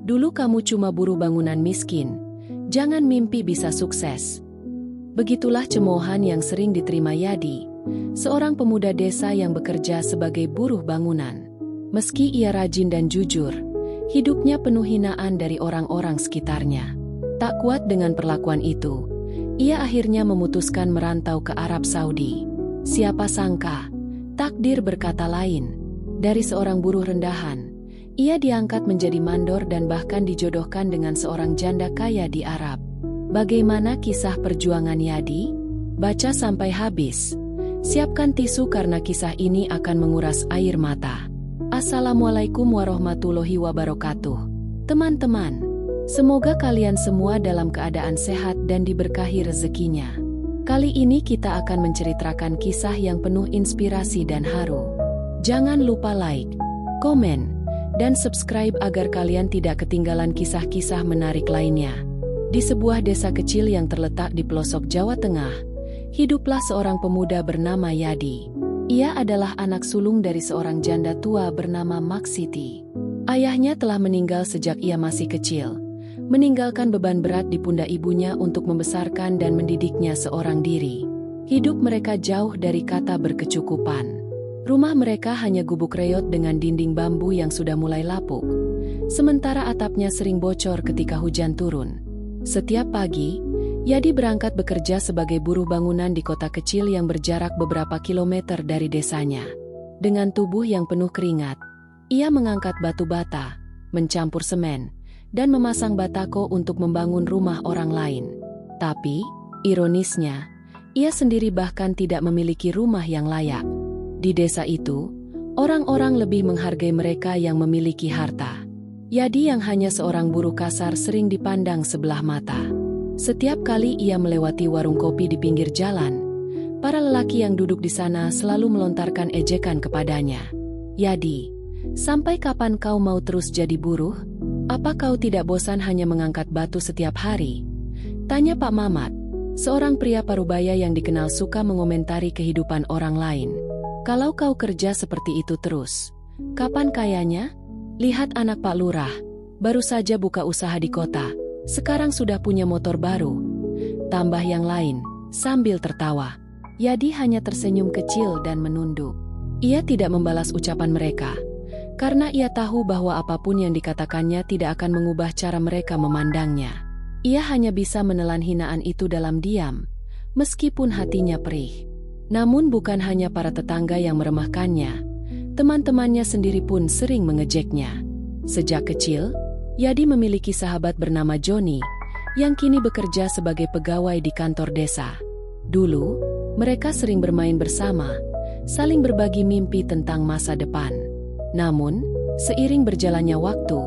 Dulu kamu cuma buruh bangunan miskin. Jangan mimpi bisa sukses. Begitulah cemoohan yang sering diterima Yadi, seorang pemuda desa yang bekerja sebagai buruh bangunan. Meski ia rajin dan jujur, hidupnya penuh hinaan dari orang-orang sekitarnya. Tak kuat dengan perlakuan itu, ia akhirnya memutuskan merantau ke Arab Saudi. Siapa sangka, takdir berkata lain. Dari seorang buruh rendahan, ia diangkat menjadi mandor dan bahkan dijodohkan dengan seorang janda kaya di Arab. Bagaimana kisah perjuangan Yadi? Baca sampai habis. Siapkan tisu karena kisah ini akan menguras air mata. Assalamualaikum warahmatullahi wabarakatuh. Teman-teman, semoga kalian semua dalam keadaan sehat dan diberkahi rezekinya. Kali ini kita akan menceritakan kisah yang penuh inspirasi dan haru. Jangan lupa like, komen, dan subscribe agar kalian tidak ketinggalan kisah-kisah menarik lainnya. Di sebuah desa kecil yang terletak di pelosok Jawa Tengah, hiduplah seorang pemuda bernama Yadi. Ia adalah anak sulung dari seorang janda tua bernama Maksiti. Ayahnya telah meninggal sejak ia masih kecil, meninggalkan beban berat di pundak ibunya untuk membesarkan dan mendidiknya seorang diri. Hidup mereka jauh dari kata berkecukupan. Rumah mereka hanya gubuk reot dengan dinding bambu yang sudah mulai lapuk, sementara atapnya sering bocor ketika hujan turun. Setiap pagi, Yadi berangkat bekerja sebagai buruh bangunan di kota kecil yang berjarak beberapa kilometer dari desanya. Dengan tubuh yang penuh keringat, ia mengangkat batu bata, mencampur semen, dan memasang batako untuk membangun rumah orang lain. Tapi, ironisnya, ia sendiri bahkan tidak memiliki rumah yang layak. Di desa itu, orang-orang lebih menghargai mereka yang memiliki harta. Yadi yang hanya seorang buruh kasar sering dipandang sebelah mata. Setiap kali ia melewati warung kopi di pinggir jalan, para lelaki yang duduk di sana selalu melontarkan ejekan kepadanya. Yadi, sampai kapan kau mau terus jadi buruh? Apa kau tidak bosan hanya mengangkat batu setiap hari? Tanya Pak Mamat, seorang pria parubaya yang dikenal suka mengomentari kehidupan orang lain. Kalau kau kerja seperti itu terus, kapan kayanya? Lihat anak Pak Lurah, baru saja buka usaha di kota, sekarang sudah punya motor baru. Tambah yang lain, sambil tertawa. Yadi hanya tersenyum kecil dan menunduk. Ia tidak membalas ucapan mereka, karena ia tahu bahwa apapun yang dikatakannya tidak akan mengubah cara mereka memandangnya. Ia hanya bisa menelan hinaan itu dalam diam, meskipun hatinya perih. Namun bukan hanya para tetangga yang meremehkannya, teman-temannya sendiri pun sering mengejeknya. Sejak kecil, Yadi memiliki sahabat bernama Joni, yang kini bekerja sebagai pegawai di kantor desa. Dulu, mereka sering bermain bersama, saling berbagi mimpi tentang masa depan. Namun, seiring berjalannya waktu,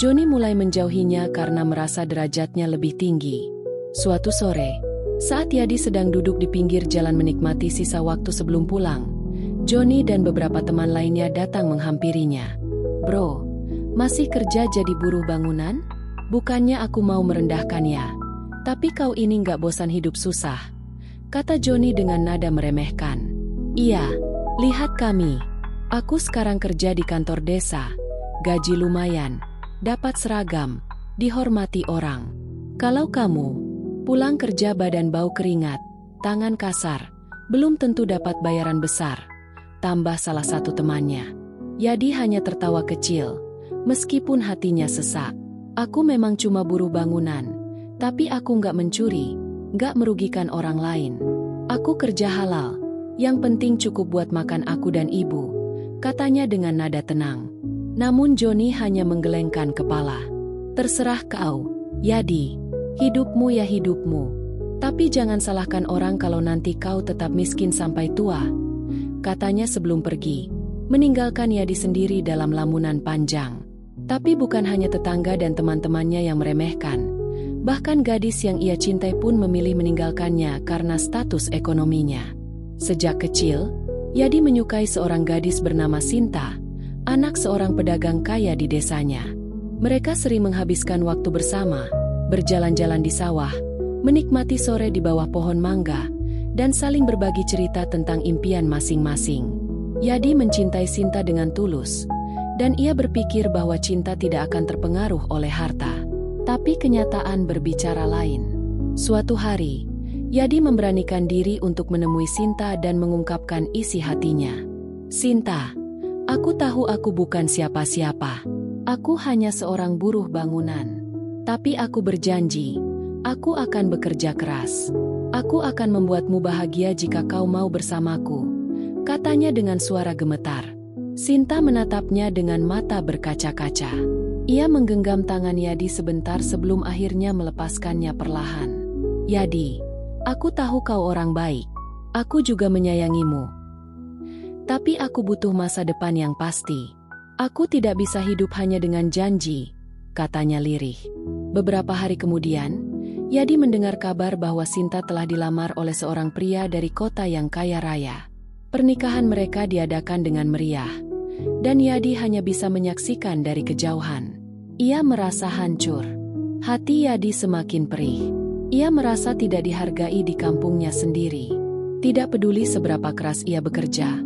Joni mulai menjauhinya karena merasa derajatnya lebih tinggi. Suatu sore, saat Yadi sedang duduk di pinggir jalan menikmati sisa waktu sebelum pulang, Joni dan beberapa teman lainnya datang menghampirinya. "Bro, masih kerja jadi buruh bangunan? Bukannya aku mau merendahkan ya, tapi kau ini nggak bosan hidup susah?" kata Joni dengan nada meremehkan. "Iya, lihat kami. Aku sekarang kerja di kantor desa, gaji lumayan, dapat seragam, dihormati orang. Kalau kamu pulang kerja badan bau keringat, tangan kasar, belum tentu dapat bayaran besar," tambah salah satu temannya. Yadi hanya tertawa kecil, meskipun hatinya sesak. "Aku memang cuma buruh bangunan, tapi aku nggak mencuri, nggak merugikan orang lain. Aku kerja halal, yang penting cukup buat makan aku dan ibu," katanya dengan nada tenang. Namun Joni hanya menggelengkan kepala. "Terserah kau, Yadi. Hidupmu ya hidupmu. Tapi jangan salahkan orang kalau nanti kau tetap miskin sampai tua," katanya sebelum pergi, meninggalkan Yadi sendiri dalam lamunan panjang. Tapi bukan hanya tetangga dan teman-temannya yang meremehkan. Bahkan gadis yang ia cintai pun memilih meninggalkannya karena status ekonominya. Sejak kecil, Yadi menyukai seorang gadis bernama Sinta, anak seorang pedagang kaya di desanya. Mereka sering menghabiskan waktu bersama, berjalan-jalan di sawah, menikmati sore di bawah pohon mangga, dan saling berbagi cerita tentang impian masing-masing. Yadi mencintai Sinta dengan tulus, Dan ia berpikir bahwa cinta tidak akan terpengaruh oleh harta. Tapi kenyataan berbicara lain. Suatu hari, Yadi memberanikan diri untuk menemui Sinta dan mengungkapkan isi hatinya. "Sinta, aku tahu aku bukan siapa-siapa. Aku hanya seorang buruh bangunan. Tapi aku berjanji, aku akan bekerja keras. Aku akan membuatmu bahagia jika kau mau bersamaku," katanya dengan suara gemetar. Sinta menatapnya dengan mata berkaca-kaca. Ia menggenggam tangan Yadi sebentar sebelum akhirnya melepaskannya perlahan. "Yadi, aku tahu kau orang baik. Aku juga menyayangimu. Tapi aku butuh masa depan yang pasti. Aku tidak bisa hidup hanya dengan janji," katanya lirih. Beberapa hari kemudian, Yadi mendengar kabar bahwa Sinta telah dilamar oleh seorang pria dari kota yang kaya raya. Pernikahan mereka diadakan dengan meriah, dan Yadi hanya bisa menyaksikan dari kejauhan. Ia merasa hancur. Hati Yadi semakin perih. Ia merasa tidak dihargai di kampungnya sendiri. Tidak peduli seberapa keras ia bekerja,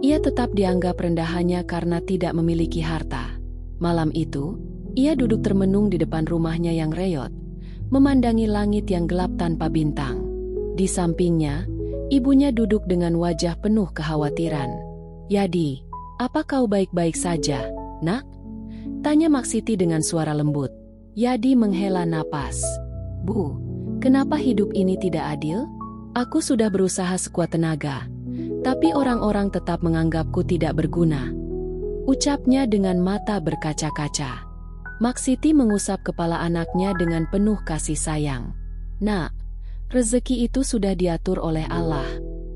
ia tetap dianggap rendahannya karena tidak memiliki harta. Malam itu, ia duduk termenung di depan rumahnya yang reot, memandangi langit yang gelap tanpa bintang. Di sampingnya, ibunya duduk dengan wajah penuh kekhawatiran. "Yadi, apa kau baik-baik saja, nak?" tanya Maksiti dengan suara lembut. Yadi menghela napas. "Bu, kenapa hidup ini tidak adil? Aku sudah berusaha sekuat tenaga, tapi orang-orang tetap menganggapku tidak berguna," ucapnya dengan mata berkaca-kaca. Maksiti mengusap kepala anaknya dengan penuh kasih sayang. "Nak, rezeki itu sudah diatur oleh Allah.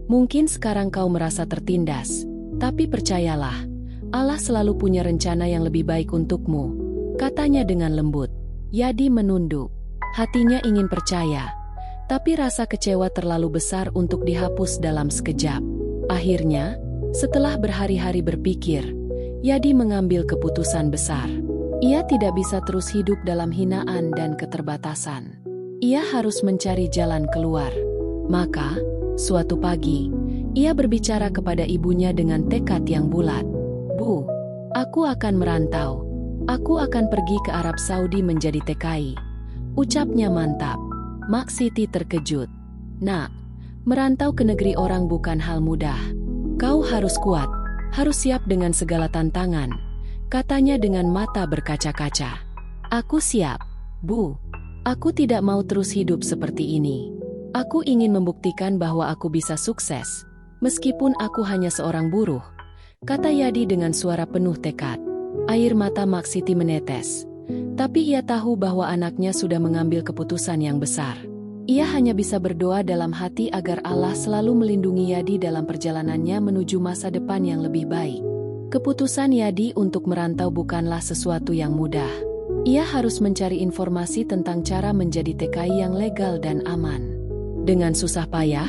Mungkin sekarang kau merasa tertindas, tapi percayalah, Allah selalu punya rencana yang lebih baik untukmu," katanya dengan lembut. Yadi menunduk. Hatinya ingin percaya, tapi rasa kecewa terlalu besar untuk dihapus dalam sekejap. Akhirnya, setelah berhari-hari berpikir, Yadi mengambil keputusan besar. Ia tidak bisa terus hidup dalam hinaan dan keterbatasan. Ia harus mencari jalan keluar. Maka, suatu pagi, ia berbicara kepada ibunya dengan tekad yang bulat. "Bu, aku akan merantau. Aku akan pergi ke Arab Saudi menjadi TKI," ucapnya mantap. Maksiti terkejut. "Nak, merantau ke negeri orang bukan hal mudah. Kau harus kuat, harus siap dengan segala tantangan," katanya dengan mata berkaca-kaca. "Aku siap, Bu. Aku tidak mau terus hidup seperti ini. Aku ingin membuktikan bahwa aku bisa sukses, meskipun aku hanya seorang buruh," kata Yadi dengan suara penuh tekad. Air mata Maksiti menetes, tapi ia tahu bahwa anaknya sudah mengambil keputusan yang besar. Ia hanya bisa berdoa dalam hati agar Allah selalu melindungi Yadi dalam perjalanannya menuju masa depan yang lebih baik. Keputusan Yadi untuk merantau bukanlah sesuatu yang mudah. Ia harus mencari informasi tentang cara menjadi TKI yang legal dan aman. Dengan susah payah,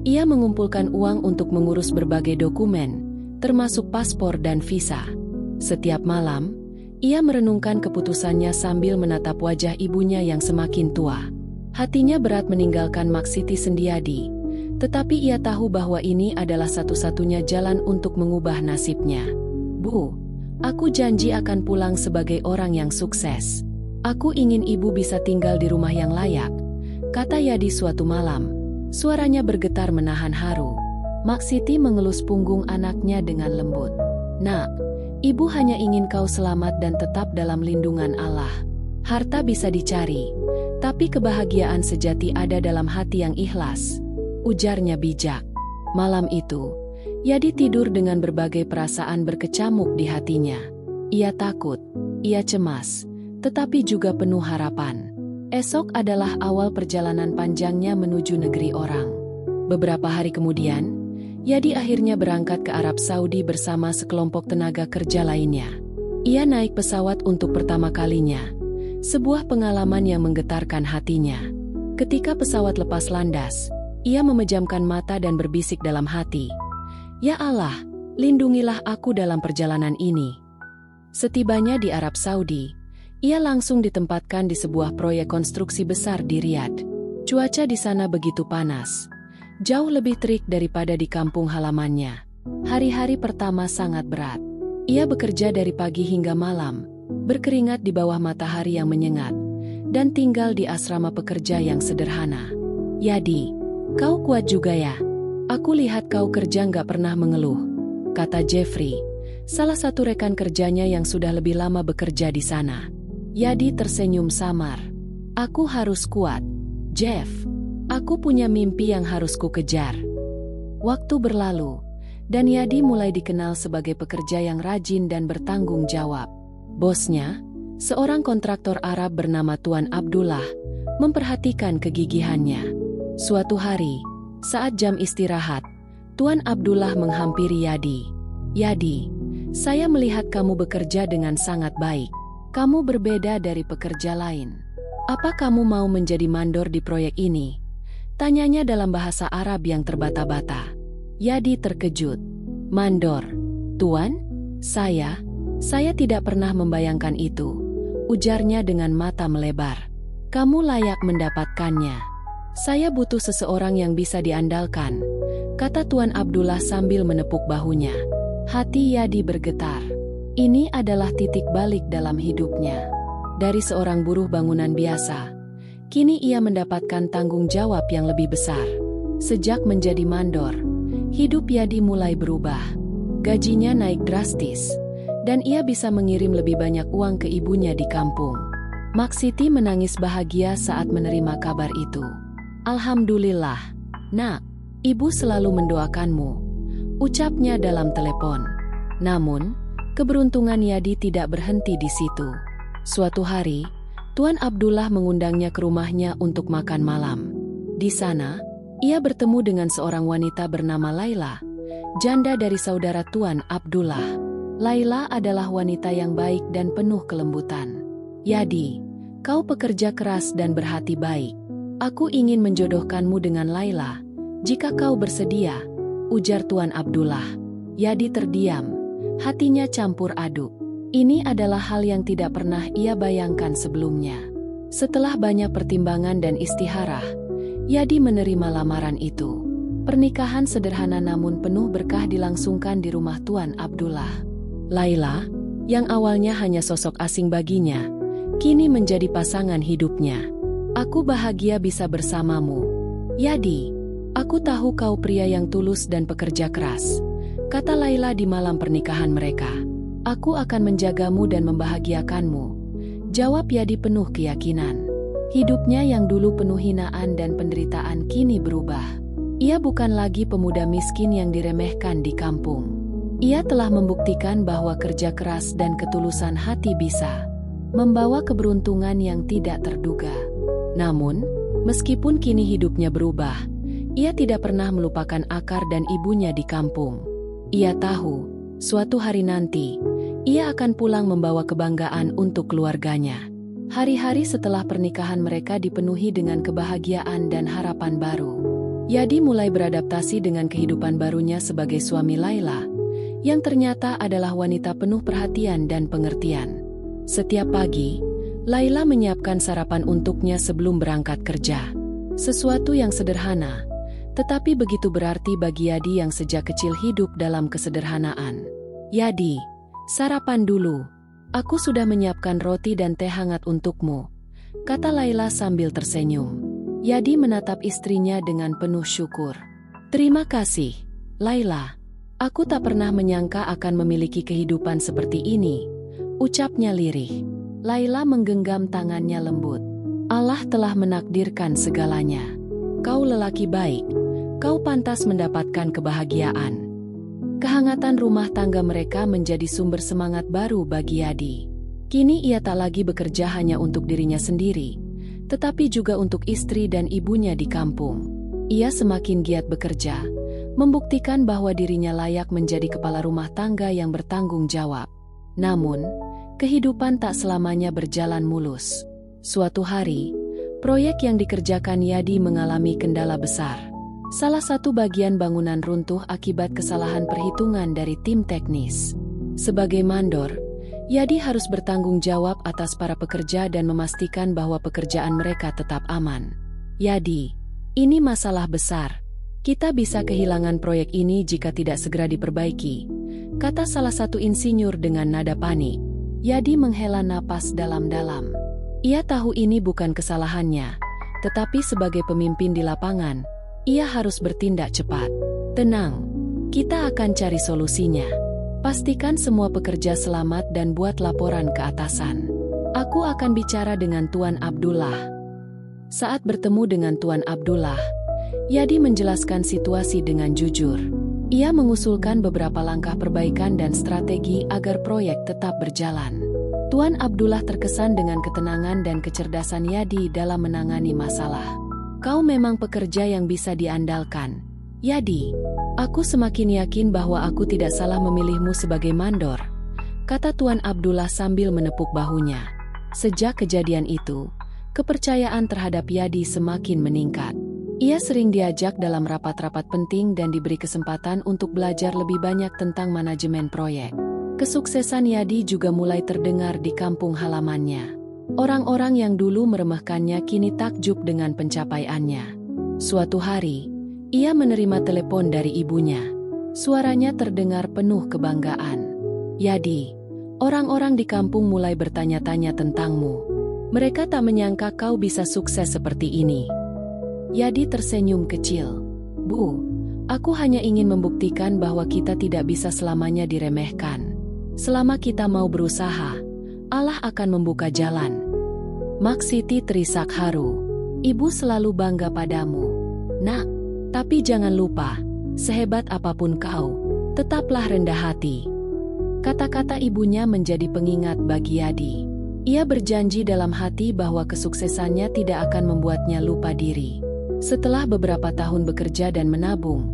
ia mengumpulkan uang untuk mengurus berbagai dokumen, termasuk paspor dan visa. Setiap malam, ia merenungkan keputusannya sambil menatap wajah ibunya yang semakin tua. Hatinya berat meninggalkan Maksiti Sendiadi, tetapi ia tahu bahwa ini adalah satu-satunya jalan untuk mengubah nasibnya. "Bu, aku janji akan pulang sebagai orang yang sukses. Aku ingin ibu bisa tinggal di rumah yang layak," kata Yadi suatu malam. Suaranya bergetar menahan haru. Maksiti mengelus punggung anaknya dengan lembut. "Nak, ibu hanya ingin kau selamat dan tetap dalam lindungan Allah. Harta bisa dicari, tapi kebahagiaan sejati ada dalam hati yang ikhlas," ujarnya bijak. Malam itu, Yadi tidur dengan berbagai perasaan berkecamuk di hatinya. Ia takut, ia cemas, tetapi juga penuh harapan. Esok adalah awal perjalanan panjangnya menuju negeri orang. Beberapa hari kemudian, Yadi akhirnya berangkat ke Arab Saudi bersama sekelompok tenaga kerja lainnya. Ia naik pesawat untuk pertama kalinya, sebuah pengalaman yang menggetarkan hatinya. Ketika pesawat lepas landas, ia memejamkan mata dan berbisik dalam hati, "Ya Allah, lindungilah aku dalam perjalanan ini." Setibanya di Arab Saudi, ia langsung ditempatkan di sebuah proyek konstruksi besar di Riyadh. Cuaca di sana begitu panas, jauh lebih terik daripada di kampung halamannya. Hari-hari pertama sangat berat. Ia bekerja dari pagi hingga malam, berkeringat di bawah matahari yang menyengat, dan tinggal di asrama pekerja yang sederhana. Yadi, kau kuat juga ya? Aku lihat kau kerja nggak pernah mengeluh, kata Jeffrey, salah satu rekan kerjanya yang sudah lebih lama bekerja di sana. Yadi tersenyum samar. Aku harus kuat, Jeff. Aku punya mimpi yang harus kukejar. Waktu berlalu, dan Yadi mulai dikenal sebagai pekerja yang rajin dan bertanggung jawab. Bosnya, seorang kontraktor Arab bernama Tuan Abdullah, memperhatikan kegigihannya. Suatu hari, saat jam istirahat, Tuan Abdullah menghampiri Yadi. Yadi, saya melihat kamu bekerja dengan sangat baik. Kamu berbeda dari pekerja lain. Apa kamu mau menjadi mandor di proyek ini? Tanyanya dalam bahasa Arab yang terbata-bata. Yadi terkejut. Mandor, Tuan? Saya tidak pernah membayangkan itu, ujarnya dengan mata melebar. Kamu layak mendapatkannya. Saya butuh seseorang yang bisa diandalkan, kata Tuan Abdullah sambil menepuk bahunya. Hati Yadi bergetar. Ini adalah titik balik dalam hidupnya. Dari seorang buruh bangunan biasa, kini ia mendapatkan tanggung jawab yang lebih besar. Sejak menjadi mandor, hidup Yadi mulai berubah. Gajinya naik drastis, dan ia bisa mengirim lebih banyak uang ke ibunya di kampung. Maksiti menangis bahagia saat menerima kabar itu. Alhamdulillah, nak, ibu selalu mendoakanmu, ucapnya dalam telepon. Namun, keberuntungan Yadi tidak berhenti di situ. Suatu hari, Tuan Abdullah mengundangnya ke rumahnya untuk makan malam. Di sana, ia bertemu dengan seorang wanita bernama Laila, janda dari saudara Tuan Abdullah. Laila adalah wanita yang baik dan penuh kelembutan. Yadi, kau pekerja keras dan berhati baik. Aku ingin menjodohkanmu dengan Laila, jika kau bersedia, ujar Tuan Abdullah. Yadi terdiam, hatinya campur aduk. Ini adalah hal yang tidak pernah ia bayangkan sebelumnya. Setelah banyak pertimbangan dan istiharah, Yadi menerima lamaran itu. Pernikahan sederhana namun penuh berkah dilangsungkan di rumah Tuan Abdullah. Laila, yang awalnya hanya sosok asing baginya, kini menjadi pasangan hidupnya. Aku bahagia bisa bersamamu. Yadi, aku tahu kau pria yang tulus dan pekerja keras, kata Laila di malam pernikahan mereka. Aku akan menjagamu dan membahagiakanmu, jawab Yadi penuh keyakinan. Hidupnya yang dulu penuh hinaan dan penderitaan kini berubah. Ia bukan lagi pemuda miskin yang diremehkan di kampung. Ia telah membuktikan bahwa kerja keras dan ketulusan hati bisa membawa keberuntungan yang tidak terduga. Namun, meskipun kini hidupnya berubah, ia tidak pernah melupakan akar dan ibunya di kampung. Ia tahu, suatu hari nanti, ia akan pulang membawa kebanggaan untuk keluarganya. Hari-hari setelah pernikahan mereka dipenuhi dengan kebahagiaan dan harapan baru. Yadi mulai beradaptasi dengan kehidupan barunya sebagai suami Laila, yang ternyata adalah wanita penuh perhatian dan pengertian. Setiap pagi, Laila menyiapkan sarapan untuknya sebelum berangkat kerja. Sesuatu yang sederhana, tetapi begitu berarti bagi Yadi yang sejak kecil hidup dalam kesederhanaan. Yadi, sarapan dulu. Aku sudah menyiapkan roti dan teh hangat untukmu, kata Laila sambil tersenyum. Yadi menatap istrinya dengan penuh syukur. Terima kasih, Laila. Aku tak pernah menyangka akan memiliki kehidupan seperti ini, ucapnya lirih. Laila menggenggam tangannya lembut. Allah telah menakdirkan segalanya. Kau lelaki baik, kau pantas mendapatkan kebahagiaan. Kehangatan rumah tangga mereka menjadi sumber semangat baru bagi Yadi. Kini ia tak lagi bekerja hanya untuk dirinya sendiri, tetapi juga untuk istri dan ibunya di kampung. Ia semakin giat bekerja, membuktikan bahwa dirinya layak menjadi kepala rumah tangga yang bertanggung jawab. Namun, kehidupan tak selamanya berjalan mulus. Suatu hari, proyek yang dikerjakan Yadi mengalami kendala besar. Salah satu bagian bangunan runtuh akibat kesalahan perhitungan dari tim teknis. Sebagai mandor, Yadi harus bertanggung jawab atas para pekerja dan memastikan bahwa pekerjaan mereka tetap aman. Yadi, ini masalah besar. Kita bisa kehilangan proyek ini jika tidak segera diperbaiki, kata salah satu insinyur dengan nada panik. Yadi menghela napas dalam-dalam. Ia tahu ini bukan kesalahannya, tetapi sebagai pemimpin di lapangan, ia harus bertindak cepat. Tenang, kita akan cari solusinya. Pastikan semua pekerja selamat dan buat laporan ke atasan. Aku akan bicara dengan Tuan Abdullah. Saat bertemu dengan Tuan Abdullah, Yadi menjelaskan situasi dengan jujur. Ia mengusulkan beberapa langkah perbaikan dan strategi agar proyek tetap berjalan. Tuan Abdullah terkesan dengan ketenangan dan kecerdasan Yadi dalam menangani masalah. Kau memang pekerja yang bisa diandalkan, Yadi. Aku semakin yakin bahwa aku tidak salah memilihmu sebagai mandor, kata Tuan Abdullah sambil menepuk bahunya. Sejak kejadian itu, kepercayaan terhadap Yadi semakin meningkat. Ia sering diajak dalam rapat-rapat penting dan diberi kesempatan untuk belajar lebih banyak tentang manajemen proyek. Kesuksesan Yadi juga mulai terdengar di kampung halamannya. Orang-orang yang dulu meremehkannya kini takjub dengan pencapaiannya. Suatu hari, ia menerima telepon dari ibunya. Suaranya terdengar penuh kebanggaan. Yadi, orang-orang di kampung mulai bertanya-tanya tentangmu. Mereka tak menyangka kau bisa sukses seperti ini. Yadi tersenyum kecil. Bu, aku hanya ingin membuktikan bahwa kita tidak bisa selamanya diremehkan. Selama kita mau berusaha, Allah akan membuka jalan. Maksiti terisak haru. Ibu selalu bangga padamu, Nak. Tapi jangan lupa, sehebat apapun kau, tetaplah rendah hati. Kata-kata ibunya menjadi pengingat bagi Yadi. Ia berjanji dalam hati bahwa kesuksesannya tidak akan membuatnya lupa diri. Setelah beberapa tahun bekerja dan menabung,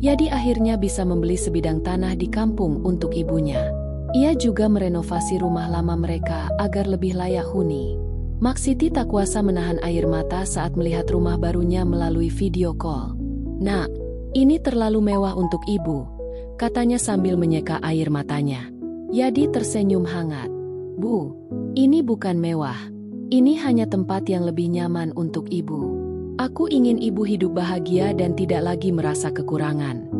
Yadi akhirnya bisa membeli sebidang tanah di kampung untuk ibunya. Ia juga merenovasi rumah lama mereka agar lebih layak huni. Maksiti tak kuasa menahan air mata saat melihat rumah barunya melalui video call. Nak, ini terlalu mewah untuk ibu, katanya sambil menyeka air matanya. Yadi tersenyum hangat. Bu, ini bukan mewah. Ini hanya tempat yang lebih nyaman untuk ibu. Aku ingin ibu hidup bahagia dan tidak lagi merasa kekurangan.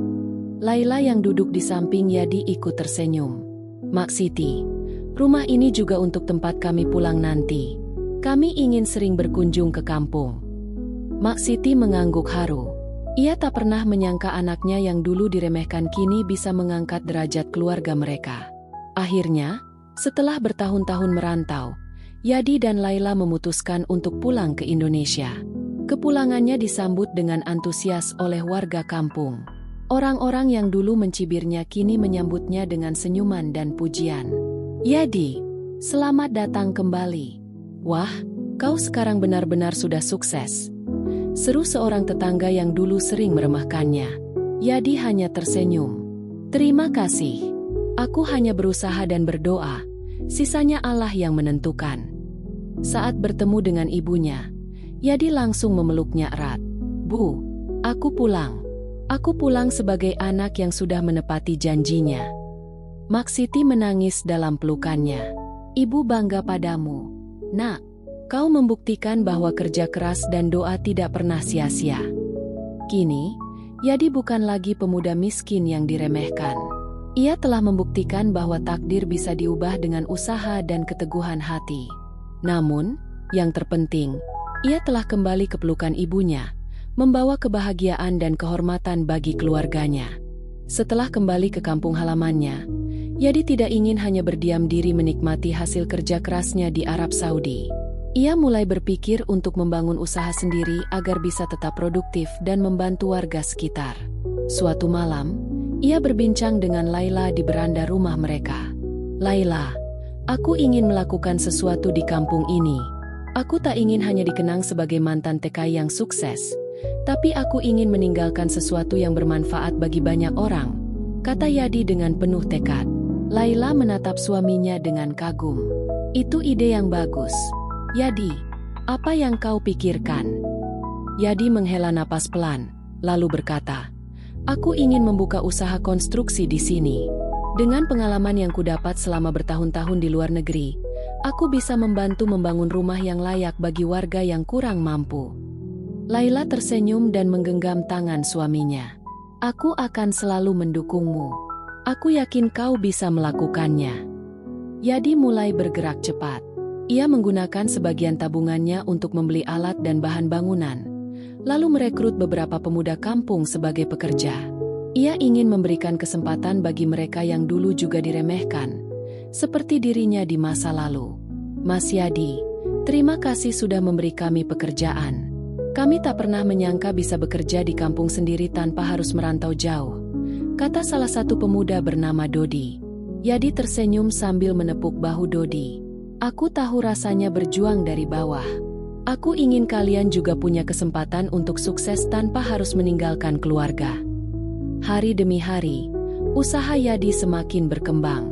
Laila yang duduk di samping Yadi ikut tersenyum. Maksiti, rumah ini juga untuk tempat kami pulang nanti. Kami ingin sering berkunjung ke kampung. Maksiti mengangguk haru. Ia tak pernah menyangka anaknya yang dulu diremehkan kini bisa mengangkat derajat keluarga mereka. Akhirnya, setelah bertahun-tahun merantau, Yadi dan Laila memutuskan untuk pulang ke Indonesia. Kepulangannya disambut dengan antusias oleh warga kampung. Orang-orang yang dulu mencibirnya kini menyambutnya dengan senyuman dan pujian. Yadi, selamat datang kembali. Wah, kau sekarang benar-benar sudah sukses, seru seorang tetangga yang dulu sering meremehkannya. Yadi hanya tersenyum. Terima kasih. Aku hanya berusaha dan berdoa. Sisanya Allah yang menentukan. Saat bertemu dengan ibunya, Yadi langsung memeluknya erat. Bu, aku pulang. Aku pulang sebagai anak yang sudah menepati janjinya. Maksiti menangis dalam pelukannya. Ibu bangga padamu. Nak, kau membuktikan bahwa kerja keras dan doa tidak pernah sia-sia. Kini, Yadi bukan lagi pemuda miskin yang diremehkan. Ia telah membuktikan bahwa takdir bisa diubah dengan usaha dan keteguhan hati. Namun, yang terpenting, ia telah kembali ke pelukan ibunya, membawa kebahagiaan dan kehormatan bagi keluarganya. Setelah kembali ke kampung halamannya, Yadi tidak ingin hanya berdiam diri menikmati hasil kerja kerasnya di Arab Saudi. Ia mulai berpikir untuk membangun usaha sendiri agar bisa tetap produktif dan membantu warga sekitar. Suatu malam, ia berbincang dengan Laila di beranda rumah mereka. Laila, aku ingin melakukan sesuatu di kampung ini. Aku tak ingin hanya dikenang sebagai mantan TKI yang sukses, tapi aku ingin meninggalkan sesuatu yang bermanfaat bagi banyak orang, kata Yadi dengan penuh tekad. Laila menatap suaminya dengan kagum. Itu ide yang bagus. Yadi, apa yang kau pikirkan? Yadi menghela napas pelan, lalu berkata, aku ingin membuka usaha konstruksi di sini. Dengan pengalaman yang kudapat selama bertahun-tahun di luar negeri, aku bisa membantu membangun rumah yang layak bagi warga yang kurang mampu. Laila tersenyum dan menggenggam tangan suaminya. Aku akan selalu mendukungmu. Aku yakin kau bisa melakukannya. Yadi mulai bergerak cepat. Ia menggunakan sebagian tabungannya untuk membeli alat dan bahan bangunan, lalu merekrut beberapa pemuda kampung sebagai pekerja. Ia ingin memberikan kesempatan bagi mereka yang dulu juga diremehkan, seperti dirinya di masa lalu. Mas Yadi, terima kasih sudah memberi kami pekerjaan. Kami tak pernah menyangka bisa bekerja di kampung sendiri tanpa harus merantau jauh, kata salah satu pemuda bernama Dodi. Yadi tersenyum sambil menepuk bahu Dodi. Aku tahu rasanya berjuang dari bawah. Aku ingin kalian juga punya kesempatan untuk sukses tanpa harus meninggalkan keluarga. Hari demi hari, usaha Yadi semakin berkembang.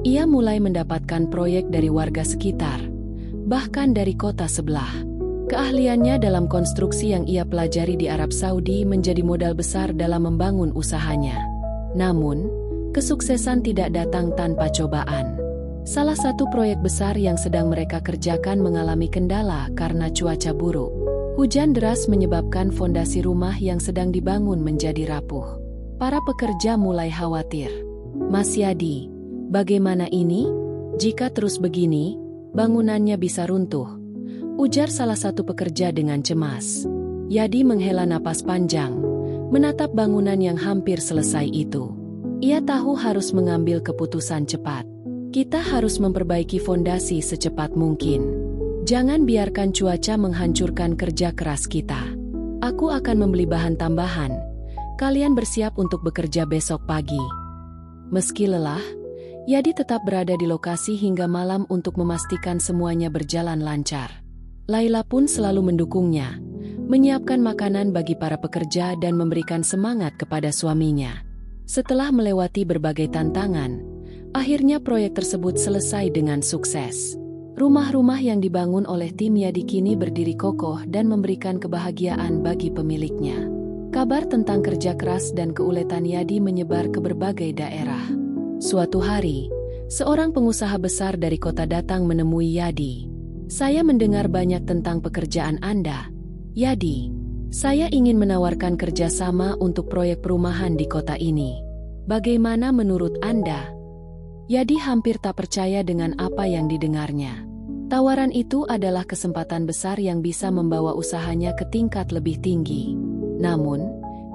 Ia mulai mendapatkan proyek dari warga sekitar, bahkan dari kota sebelah. Keahliannya dalam konstruksi yang ia pelajari di Arab Saudi menjadi modal besar dalam membangun usahanya. Namun, kesuksesan tidak datang tanpa cobaan. Salah satu proyek besar yang sedang mereka kerjakan mengalami kendala karena cuaca buruk. Hujan deras menyebabkan fondasi rumah yang sedang dibangun menjadi rapuh. Para pekerja mulai khawatir. Mas Yadi, bagaimana ini? Jika terus begini, bangunannya bisa runtuh, ujar salah satu pekerja dengan cemas. Yadi menghela napas panjang, menatap bangunan yang hampir selesai itu. Ia tahu harus mengambil keputusan cepat. Kita harus memperbaiki fondasi secepat mungkin. Jangan biarkan cuaca menghancurkan kerja keras kita. Aku akan membeli bahan tambahan. Kalian bersiap untuk bekerja besok pagi. Meski lelah, Yadi tetap berada di lokasi hingga malam untuk memastikan semuanya berjalan lancar. Laila pun selalu mendukungnya, menyiapkan makanan bagi para pekerja dan memberikan semangat kepada suaminya. Setelah melewati berbagai tantangan, akhirnya proyek tersebut selesai dengan sukses. Rumah-rumah yang dibangun oleh tim Yadi kini berdiri kokoh dan memberikan kebahagiaan bagi pemiliknya. Kabar tentang kerja keras dan keuletan Yadi menyebar ke berbagai daerah. Suatu hari, seorang pengusaha besar dari kota datang menemui Yadi. Saya mendengar banyak tentang pekerjaan Anda, Yadi. Saya ingin menawarkan kerjasama untuk proyek perumahan di kota ini. Bagaimana menurut Anda? Yadi hampir tak percaya dengan apa yang didengarnya. Tawaran itu adalah kesempatan besar yang bisa membawa usahanya ke tingkat lebih tinggi. Namun,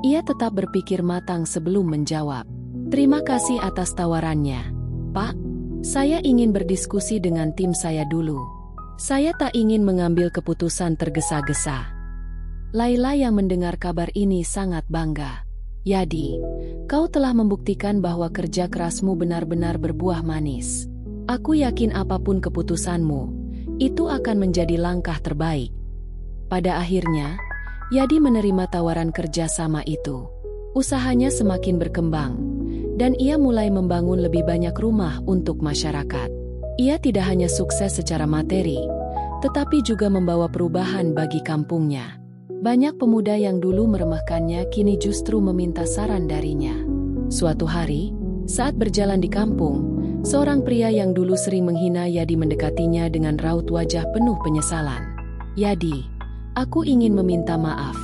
ia tetap berpikir matang sebelum menjawab. Terima kasih atas tawarannya, Pak. Saya ingin berdiskusi dengan tim saya dulu. Saya tak ingin mengambil keputusan tergesa-gesa. Laila yang mendengar kabar ini sangat bangga. Yadi, kau telah membuktikan bahwa kerja kerasmu benar-benar berbuah manis. Aku yakin apapun keputusanmu, itu akan menjadi langkah terbaik. Pada akhirnya, Yadi menerima tawaran kerja sama itu. Usahanya semakin berkembang, dan ia mulai membangun lebih banyak rumah untuk masyarakat. Ia tidak hanya sukses secara materi, tetapi juga membawa perubahan bagi kampungnya. Banyak pemuda yang dulu meremehkannya kini justru meminta saran darinya. Suatu hari, saat berjalan di kampung, seorang pria yang dulu sering menghina Yadi mendekatinya dengan raut wajah penuh penyesalan. Yadi, aku ingin meminta maaf.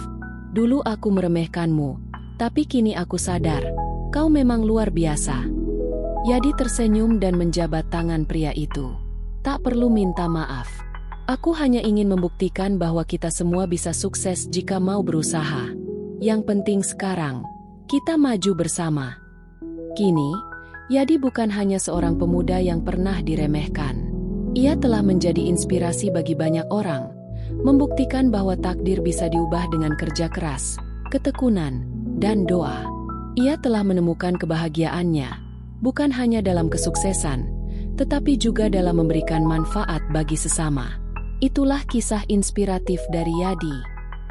Dulu aku meremehkanmu, tapi kini aku sadar, kau memang luar biasa. Yadi tersenyum dan menjabat tangan pria itu. Tak perlu minta maaf. Aku hanya ingin membuktikan bahwa kita semua bisa sukses jika mau berusaha. Yang penting sekarang, kita maju bersama. Kini, Yadi bukan hanya seorang pemuda yang pernah diremehkan. Ia telah menjadi inspirasi bagi banyak orang, membuktikan bahwa takdir bisa diubah dengan kerja keras, ketekunan, dan doa. Ia telah menemukan kebahagiaannya, bukan hanya dalam kesuksesan, tetapi juga dalam memberikan manfaat bagi sesama. Itulah kisah inspiratif dari Yadi.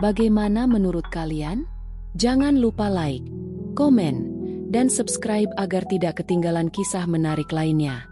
Bagaimana menurut kalian? Jangan lupa like, komen, dan subscribe agar tidak ketinggalan kisah menarik lainnya.